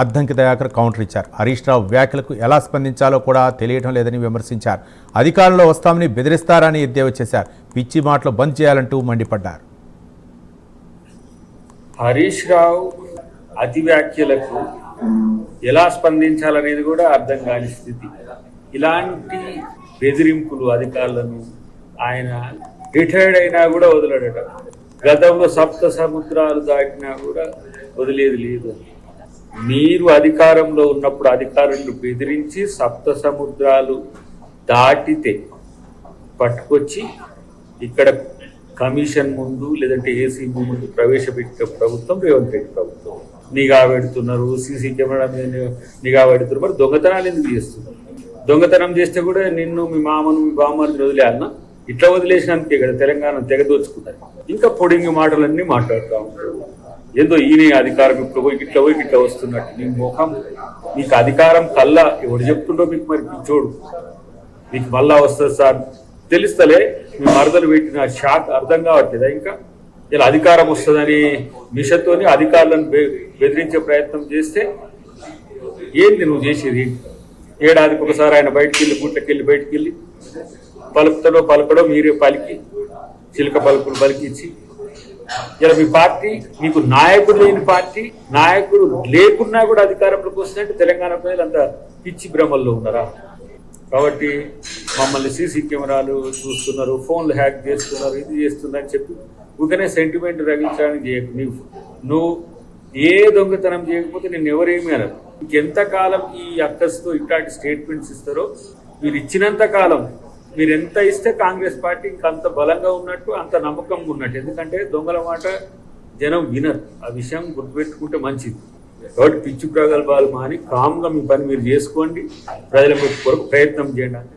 Addanki Dayakar counter ఇచ్చారు. హరీష్ రావు వ్యాఖ్యలకు ఎలా స్పందించాలో కూడా తెలియడం లేదని విమర్శించారు. అధికారంలో వస్తామని బెదిరిస్తారని ఎద్దేవా చేశారు. పిచ్చి మాటలు బంద్ చేయాలంటూ మండిపడ్డారు. హరీష్ రావు అతి వ్యాఖ్యలకు ఎలా స్పందించాలనేది కూడా అర్థం కాని స్థితి. ఇలాంటి బెదిరింపులు అధికారులను ఆయన రిటైర్డ్ అయినా కూడా వదలడట. గతంలో సప్త సముద్రాలు దాటినా కూడా వదిలేది లేదు. మీరు అధికారంలో ఉన్నప్పుడు అధికారులను బెదిరించి సప్త సముద్రాలు దాటితే పట్టుకొచ్చి ఇక్కడ కమిషన్ ముందు లేదంటే ఏసీ ముందు ప్రవేశపెట్టిన ప్రభుత్వం రేవంత్ రెడ్డి ప్రభుత్వం. నిఘా పెడుతున్నారు, సీసీ కెమెరా మీద నిఘా పెడుతున్నారు. మరి దొంగతనాలు ఎందుకు చేస్తున్నారు? దొంగతనం చేస్తే కూడా నిన్ను మీ మామను మీ బామ్మని వదిలేయాలన్నా? ఇట్లా వదిలేసినందుకే కదా తెలంగాణ తెగదోచుకున్నారు. ఇంకా పొడింగి మాటలన్నీ మాట్లాడుతూ ఉంటారు. ఏదో ఈయన అధికారం ఇప్పుడు పోయి ఇట్లా వస్తున్నట్టు. నీ ముఖం మీకు అధికారం కల్లా ఎవడు చెప్తుండో మీకు మరి పిచ్చోడు. మీకు మళ్ళా వస్తుంది సార్ తెలుస్తలే. మీ మరదలు పెట్టిన షాక్ అర్థం కావట్లేదా? ఇంకా ఇలా అధికారం వస్తుందని మిషన్తోని అధికారులను బెదిరించే ప్రయత్నం చేస్తే ఏంది నువ్వు చేసేది? ఏడాదికి ఒకసారి ఆయన బయటికి వెళ్ళి గుట్లకెళ్ళి బయటికి వెళ్ళి పలకడో మీరే పలికి చిలక పలుకులు పలికిచ్చి ఇలా మీ పార్టీ మీకు నాయకుడు లేని పార్టీ, నాయకుడు లేకున్నా కూడా అధికారంలోకి వస్తుందంటే తెలంగాణ ప్రజలు అంత పిచ్చి భ్రమల్లో ఉన్నారా? కాబట్టి మమ్మల్ని సీసీ కెమెరాలు చూస్తున్నారు, ఫోన్లు హ్యాక్ చేస్తున్నారు, ఇది చేస్తుందని చెప్పి ఊకనే సెంటిమెంట్ రగించడానికి చేయకు. నువ్వు ఏ దొంగతనం చేయకపోతే నేను ఎవరేమీ అనరు. ఇంకెంతకాలం ఈ అక్కస్తో ఇట్లాంటి స్టేట్మెంట్స్ ఇస్తారో, మీరు ఇచ్చినంత కాలం మీరు ఎంత ఇస్తే కాంగ్రెస్ పార్టీ ఇంకంత బలంగా ఉన్నట్టు, అంత నమ్మకంగా ఉన్నట్టు. ఎందుకంటే దొంగల మాట జనం వినరు. ఆ విషయం గుర్తుపెట్టుకుంటే మంచిది. కాబట్టి పిచ్చి ప్రగల్భాలు మాని కామ్గా మీ పని మీరు చేసుకోండి, ప్రజల కొరకు ప్రయత్నం చేయండి.